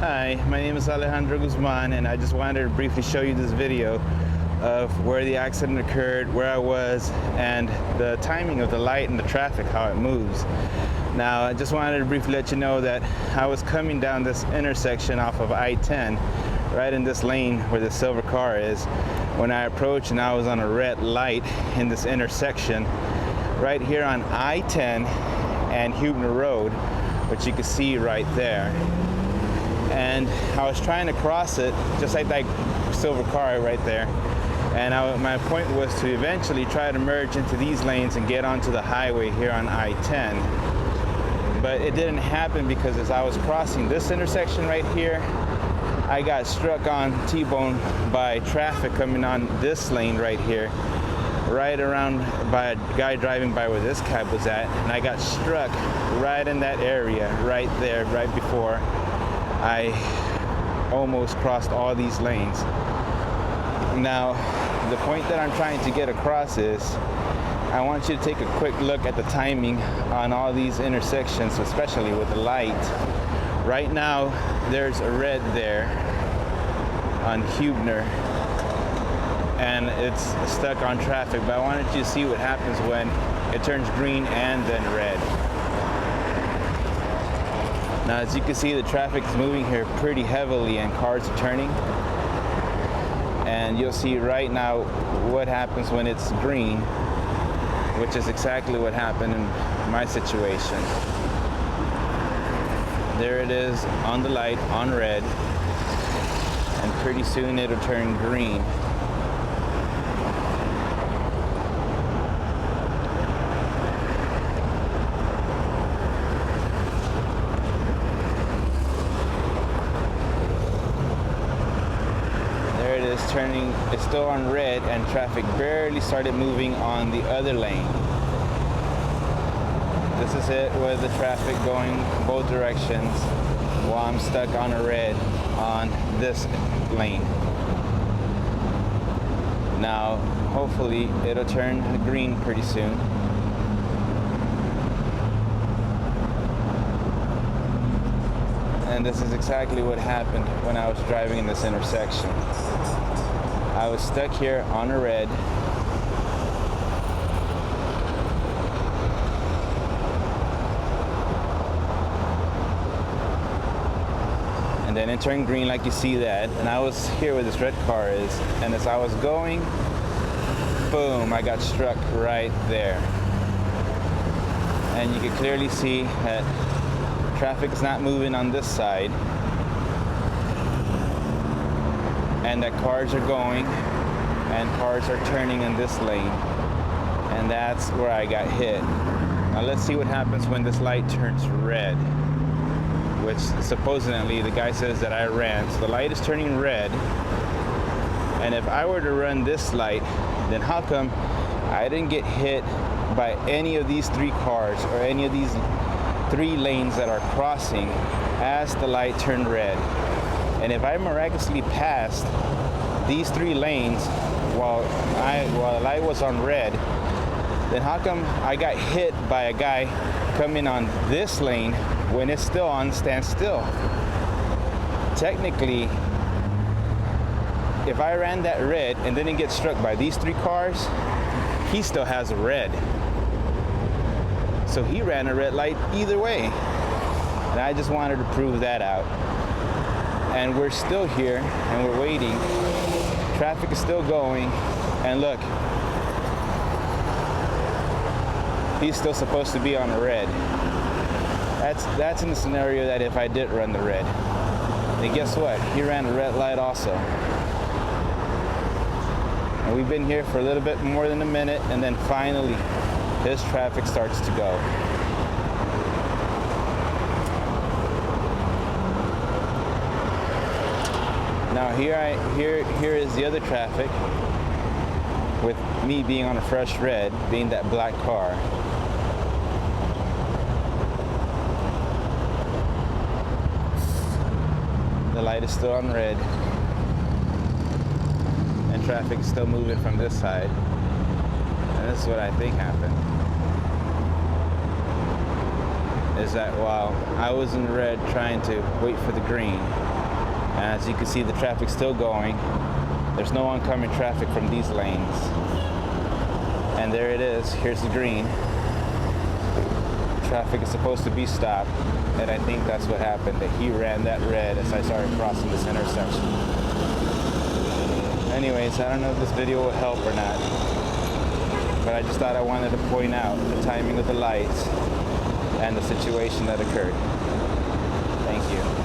Hi, my name is Alejandro Guzman, and I just wanted to briefly show you this video of where the accident occurred, where I was, and the timing of the light and the traffic, how it moves. Now, I just wanted to briefly let you know that I was coming down this intersection off of I-10, right in this lane where the silver car is, when I approached and I was on a red light in this intersection, right here on I-10 and Huebner Road, which you can see right there. And I was trying to cross it, just like that silver car right there. And my point was to eventually try to merge into these lanes and get onto the highway here on I-10. But it didn't happen because as I was crossing this intersection right here, I got struck on T-bone by traffic coming on this lane right here, right around by a guy driving by where this cab was at. And I got struck right in that area, right there, right before I almost crossed all these lanes. Now, the point that I'm trying to get across is I want you to take a quick look at the timing on all these intersections, especially with the light. Right now, there's a red there on Huebner, and it's stuck on traffic, but I wanted you to see what happens when it turns green and then red. Now, as you can see, the traffic is moving here pretty heavily and cars are turning. And you'll see right now what happens when it's green, which is exactly what happened in my situation. There it is on the light, on red, and pretty soon it'll turn green. It's still on red, and traffic barely started moving on the other lane. This is it with the traffic going both directions while I'm stuck on a red on this lane. Now, hopefully it'll turn green pretty soon. And this is exactly what happened when I was driving in this intersection. I was stuck here on a red, and then it turned green like you see that, and I was here where this red car is, and as I was going, boom, I got struck right there. And you can clearly see that traffic is not moving on this side, and that cars are going and cars are turning in this lane, and that's where I got hit. Now let's see what happens when this light turns red, which supposedly the guy says that I ran. So the light is turning red, and if I were to run this light, then how come I didn't get hit by any of these three cars or any of these three lanes that are crossing as the light turned red? And if I miraculously passed these three lanes while the light was on red, then how come I got hit by a guy coming on this lane when it's still on standstill? Technically, if I ran that red and didn't get struck by these three cars, he still has a red. So he ran a red light either way. And I just wanted to prove that out. And we're still here and we're waiting. Traffic is still going, and look, he's still supposed to be on the red. That's in the scenario that if I did run the red. And guess what? He ran a red light also. And we've been here for a little bit more than a minute, and then finally his traffic starts to go. Now here is the other traffic, with me being on a fresh red, being that black car. The light is still on red, and traffic is still moving from this side. And this is what I think happened. is that while I was in red trying to wait for the green, as you can see, the traffic's still going. There's no oncoming traffic from these lanes. And there it is. Here's the green. Traffic is supposed to be stopped, and I think that's what happened, that he ran that red as I started crossing this intersection. Anyways, I don't know if this video will help or not, but I just thought I wanted to point out the timing of the lights and the situation that occurred. Thank you.